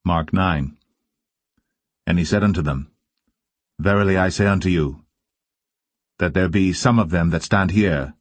Mark 9. And he said unto them, Verily I say unto you, that there be some of them that stand here,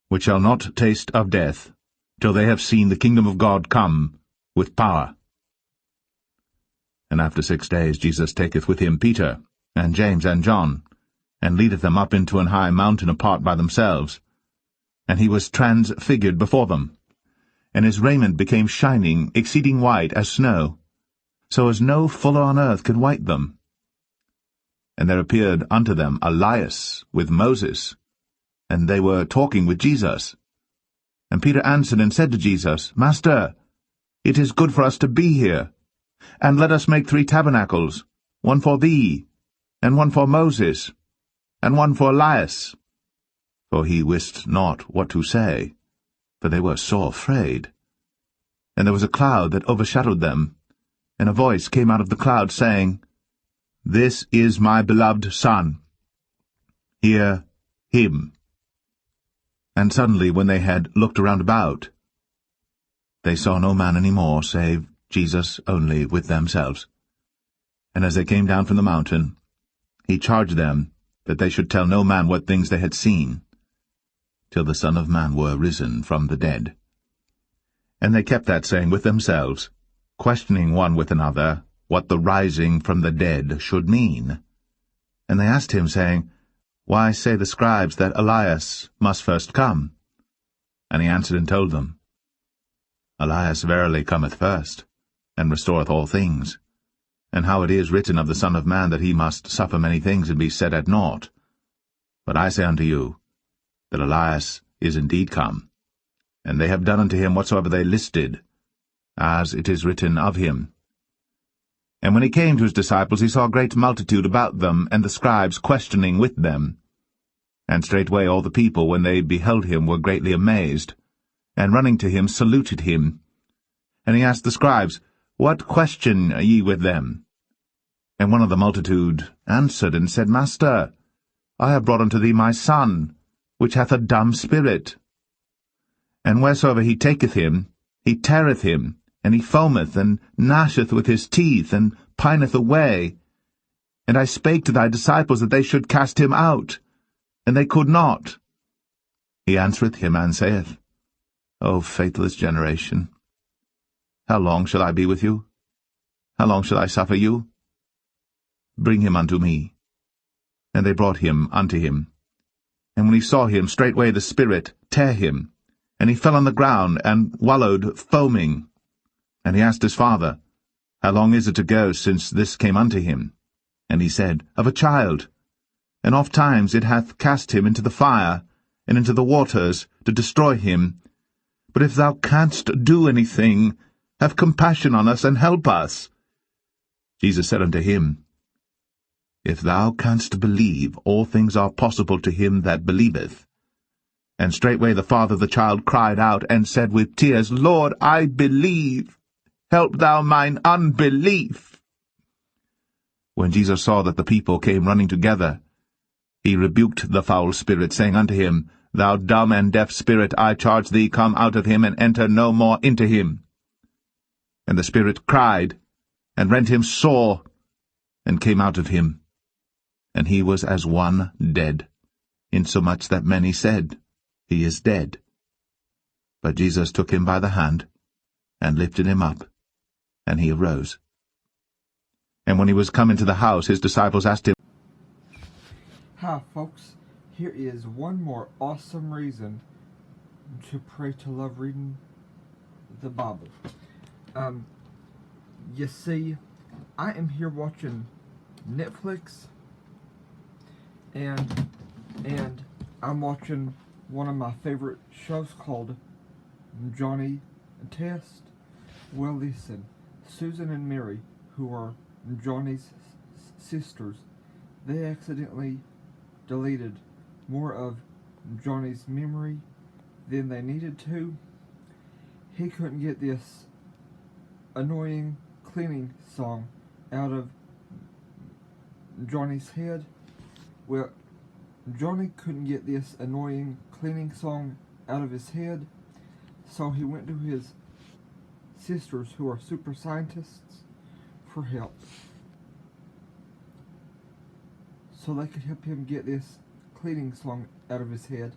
which shall not taste of death, till they have seen the kingdom of God come with power. And after 6 days Jesus taketh with him Peter, and James, and John, and leadeth them up into an high mountain apart by themselves. And he was transfigured before them, and his raiment became shining, exceeding white as snow, so as no fuller on earth could white them. And there appeared unto them Elias with Moses, and they were talking with Jesus. And Peter answered and said to Jesus, Master, it is good for us to be here. And let us make 3 tabernacles, one for thee, and one for Moses, and one for Elias. For he wist not what to say, for they were sore afraid. And there was a cloud that overshadowed them, and a voice came out of the cloud, saying, This is my beloved Son. Hear him. And suddenly, when they had looked around about, they saw no man any more, save Jesus only with themselves. And as they came down from the mountain, he charged them that they should tell no man what things they had seen, till the Son of Man were risen from the dead. And they kept that saying with themselves, questioning one with another what the rising from the dead should mean. And they asked him, saying, Why say the scribes that Elias must first come? And he answered and told them, Elias verily cometh first, and restoreth all things, and how it is written of the Son of Man that he must suffer many things and be set at naught. But I say unto you, that Elias is indeed come, and they have done unto him whatsoever they listed, as it is written of him. And when he came to his disciples, he saw a great multitude about them, and the scribes questioning with them. And straightway all the people, when they beheld him, were greatly amazed, and running to him saluted him. And he asked the scribes, What question ye with them? And one of the multitude answered and said, Master, I have brought unto thee my son, which hath a dumb spirit. And wheresoever he taketh him, he teareth him, and he foameth, and gnasheth with his teeth, and pineth away. And I spake to thy disciples that they should cast him out, and they could not. He answereth him, and saith, O faithless generation, how long shall I be with you? How long shall I suffer you? Bring him unto me. And they brought him unto him. And when he saw him, straightway the spirit tare him, and he fell on the ground, and wallowed foaming. And he asked his father, How long is it ago since this came unto him? And he said, Of a child. And oft times it hath cast him into the fire, and into the waters, to destroy him. But if thou canst do anything, have compassion on us, and help us. Jesus said unto him, If thou canst believe, all things are possible to him that believeth. And straightway the father of the child cried out, and said with tears, Lord, I believe. Help thou mine unbelief. When Jesus saw that the people came running together, he rebuked the foul spirit, saying unto him, Thou dumb and deaf spirit, I charge thee, come out of him, and enter no more into him. And the spirit cried, and rent him sore, and came out of him. And he was as one dead, insomuch that many said, He is dead. But Jesus took him by the hand, and lifted him up, and he arose. And when he was come into the house, his disciples asked him, Hi folks, here is one more awesome reason to pray to love reading the Bible. You see, I am here watching Netflix, and I'm watching one of my favorite shows called Johnny Test. Well, listen, Susan and Mary, who are Johnny's sisters, they accidentally deleted more of Johnny's memory than they needed to. He couldn't get this annoying cleaning song out of Johnny's head. Well, Johnny couldn't get this annoying cleaning song out of his head, so he went to his sisters, who are super scientists, for help so they could help him get this cleaning song out of his head.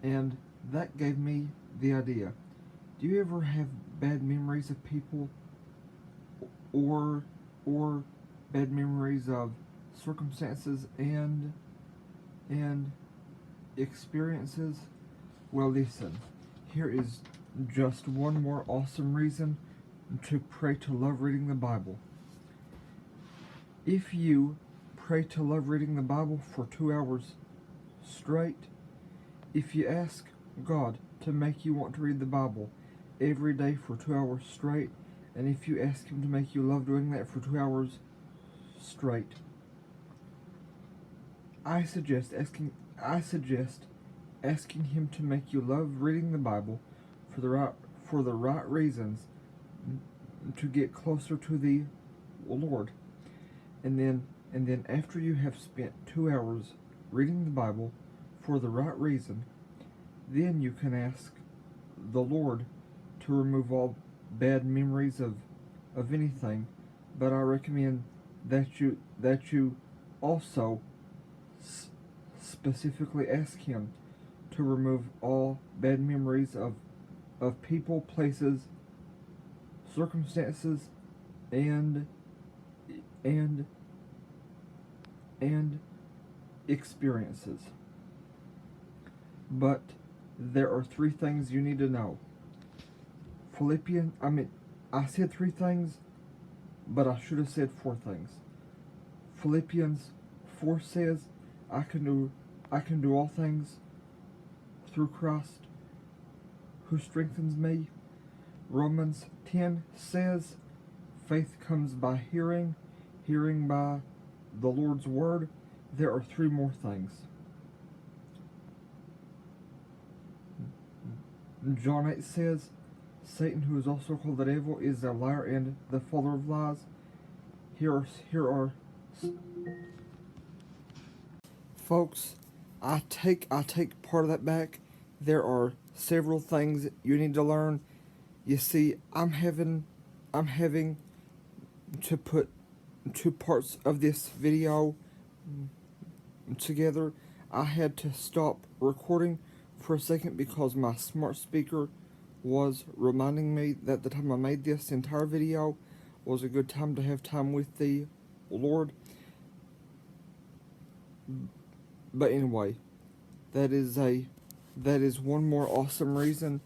And that gave me the idea. Do you ever have bad memories of people or bad memories of circumstances and experiences? Well, listen, here is just one more awesome reason to pray to love reading the Bible. If you pray to love reading the Bible for 2 hours straight, if you ask God to make you want to read the Bible every day for 2 hours straight, and if you ask Him to make you love doing that for 2 hours straight, I suggest asking Him to make you love reading the Bible for the right reasons, to get closer to the Lord. And then after you have spent 2 hours reading the Bible for the right reason, then you can ask the Lord to remove all bad memories of anything. But I recommend that you also specifically ask Him to remove all bad memories of people, places, circumstances, and experiences. But there are 3 things you need to know. I said 3 things, but I should have said 4 things. Philippians 4 says, I can do all things through Christ who strengthens me. Romans 10 says, faith comes by hearing, hearing by the Lord's word. There are 3 more things. John 8 says, Satan, who is also called the devil, is a liar and the father of lies. Here are folks, I take part of that back. There are several things you need to learn. You see, I'm having to put 2 parts of this video together. I had to stop recording for a second because my smart speaker was reminding me that the time I made this entire video was a good time to have time with the Lord. But anyway, that is one more awesome reason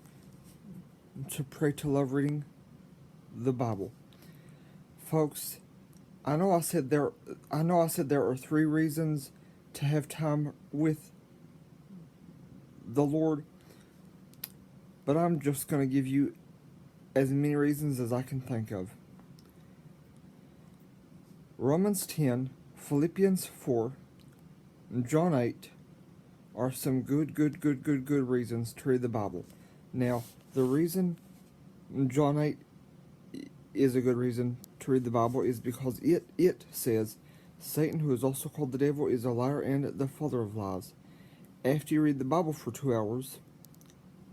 to pray to love reading the Bible. Folks, I know I said there are 3 reasons to have time with the Lord, but I'm just going to give you as many reasons as I can think of. Romans 10, Philippians 4, and John 8 are some good reasons to read the Bible. Now, the reason John 8 is a good reason to read the Bible is because it says, Satan, who is also called the devil, is a liar and the father of lies. After you read the Bible for 2 hours,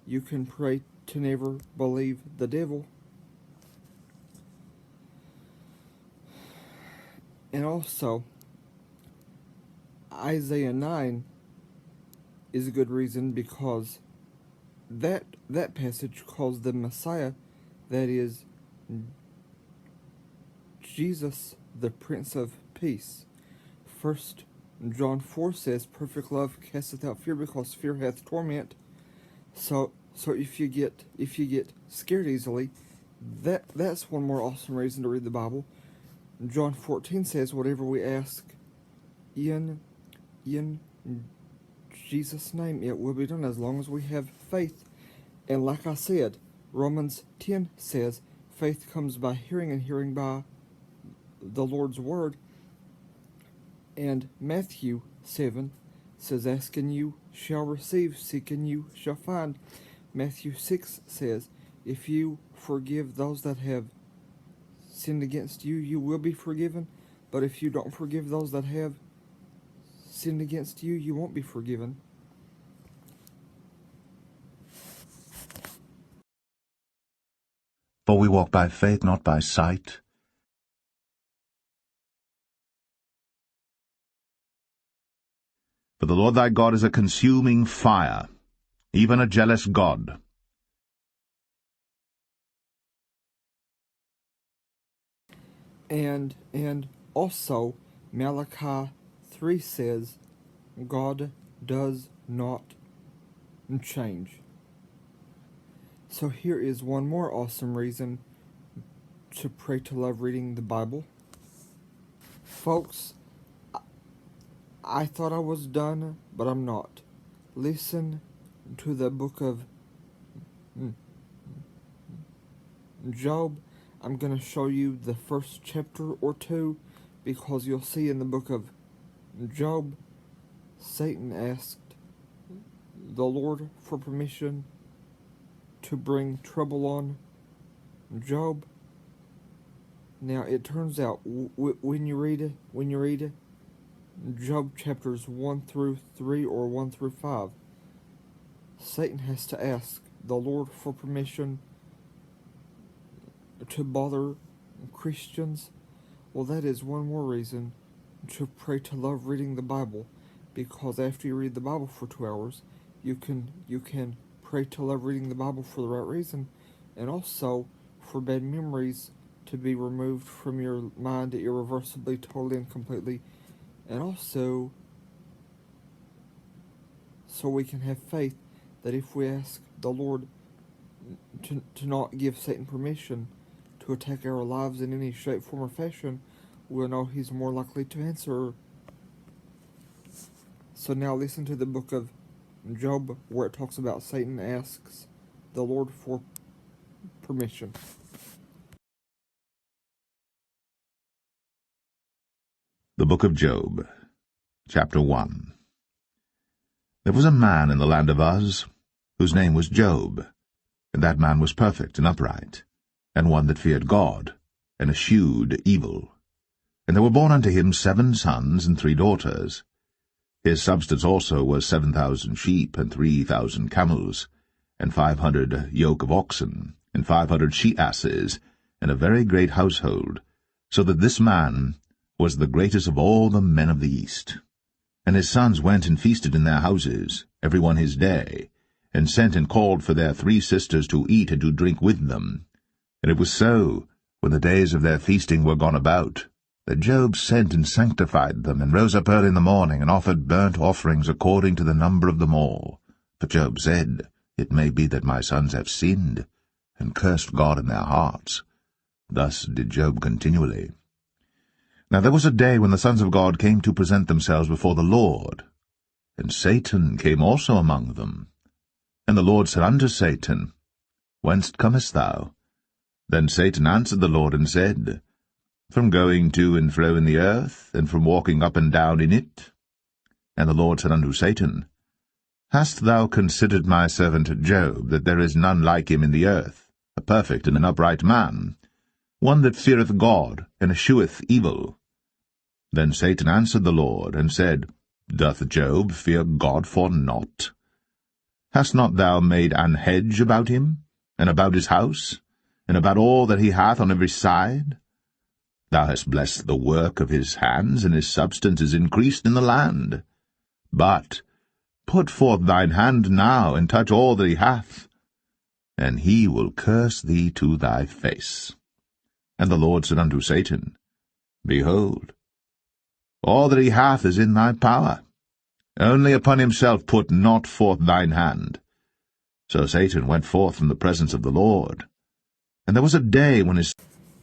you can pray to never believe the devil. And also, Isaiah 9 is a good reason because that passage calls the Messiah, that is Jesus, the Prince of Peace. 1 John 4 says, perfect love casteth out fear, because fear hath torment. So if you get scared easily, that's one more awesome reason to read the Bible. John 14 says, whatever we ask in Jesus' name, it will be done, as long as we have faith. And like I said, Romans 10 says, faith comes by hearing, and hearing by the Lord's word. And Matthew 7 says, ask and you shall receive, seek and you shall find. Matthew 6 says, if you forgive those that have sinned against you, you will be forgiven. But if you don't forgive those that have sinned against you, you won't be forgiven. For we walk by faith, not by sight. For the Lord thy God is a consuming fire, even a jealous God. And also Malachi 3 says, God does not change. So here is one more awesome reason to pray to love reading the Bible. Folks, I thought I was done, but I'm not. Listen to the book of Job. I'm going to show you the first chapter or two, because you'll see in the book of Job, Satan asked the Lord for permission to bring trouble on Job. Now it turns out when you read Job chapters 1 through 3 or 1 through 5, Satan has to ask the Lord for permission to bother Christians. Well, that is one more reason to pray to love reading the Bible, because after you read the Bible for 2 hours, you can pray to love reading the Bible for the right reason, and also for bad memories to be removed from your mind irreversibly, totally, and completely, and also so we can have faith that if we ask the Lord to not give Satan permission to attack our lives in any shape, form, or fashion, we'll know he's more likely to answer. So now listen to the book of Job, where it talks about Satan asks the Lord for permission. The book of Job, chapter 1. There was a man in the land of Uz, whose name was Job, and that man was perfect and upright, and one that feared God, and eschewed evil. And there were born unto him 7 sons and 3 daughters. His substance also was 7,000 sheep, and 3,000 camels, and 500 yoke of oxen, and 500 she-asses, and a very great household, so that this man was the greatest of all the men of the East. And his sons went and feasted in their houses, every one his day, and sent and called for their 3 sisters to eat and to drink with them. And it was so, when the days of their feasting were gone about, that Job sent and sanctified them, and rose up early in the morning, and offered burnt offerings according to the number of them all. For Job said, It may be that my sons have sinned, and cursed God in their hearts. Thus did Job continually. Now there was a day when the sons of God came to present themselves before the Lord, and Satan came also among them. And the Lord said unto Satan, Whence comest thou? Then Satan answered the Lord and said, From going to and fro in the earth, and from walking up and down in it. And the Lord said unto Satan, Hast thou considered my servant Job, that there is none like him in the earth, a perfect and an upright man, one that feareth God, and escheweth evil? Then Satan answered the Lord, and said, Doth Job fear God for naught? Hast not thou made an hedge about him, and about his house, and about all that he hath on every side? Thou hast blessed the work of his hands, and his substance is increased in the land. But put forth thine hand now, and touch all that he hath, and he will curse thee to thy face. And the Lord said unto Satan, Behold, all that he hath is in thy power. Only upon himself put not forth thine hand. So Satan went forth from the presence of the Lord. And there was a day when his...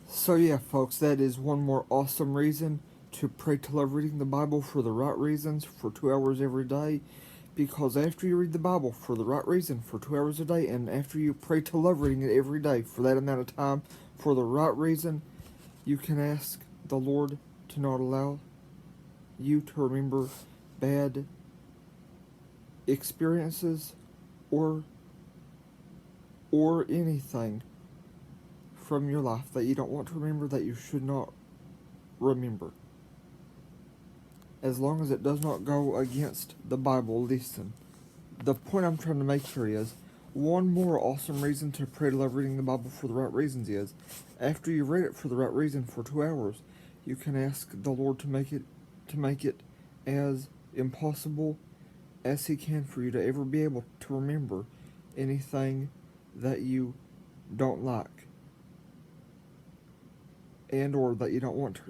So yeah, folks, that is one more awesome reason to pray to love reading the Bible for the right reasons for 2 hours every day. Because after you read the Bible for the right reason for 2 hours a day, and after you pray to love reading it every day for that amount of time for the right reason, you can ask the Lord to not allow you to remember bad experiences or anything from your life that you don't want to remember, that you should not remember. As long as it does not go against the Bible. Listen, the point I'm trying to make here is, one more awesome reason to pray to love reading the Bible for the right reasons is, after you read it for the right reason for 2 hours, you can ask the Lord to make it as impossible as he can for you to ever be able to remember anything that you don't like and or that you don't want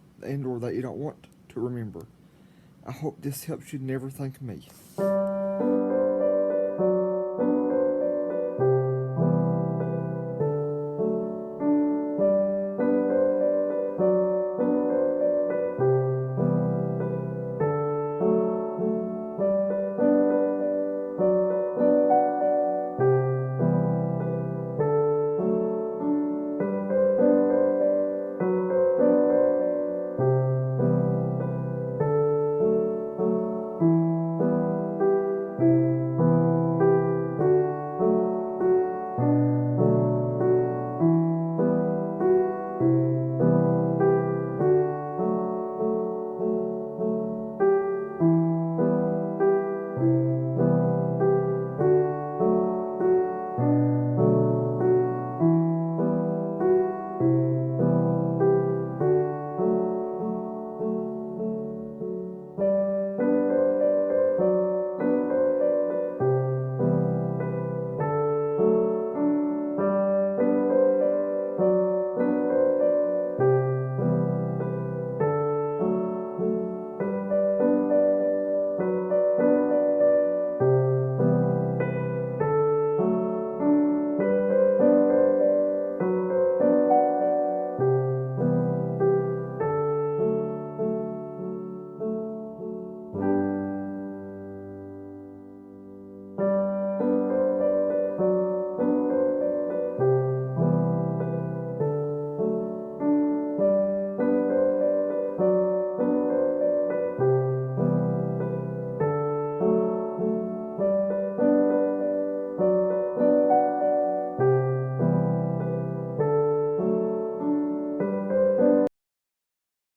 to remember. I hope this helps you never thank me.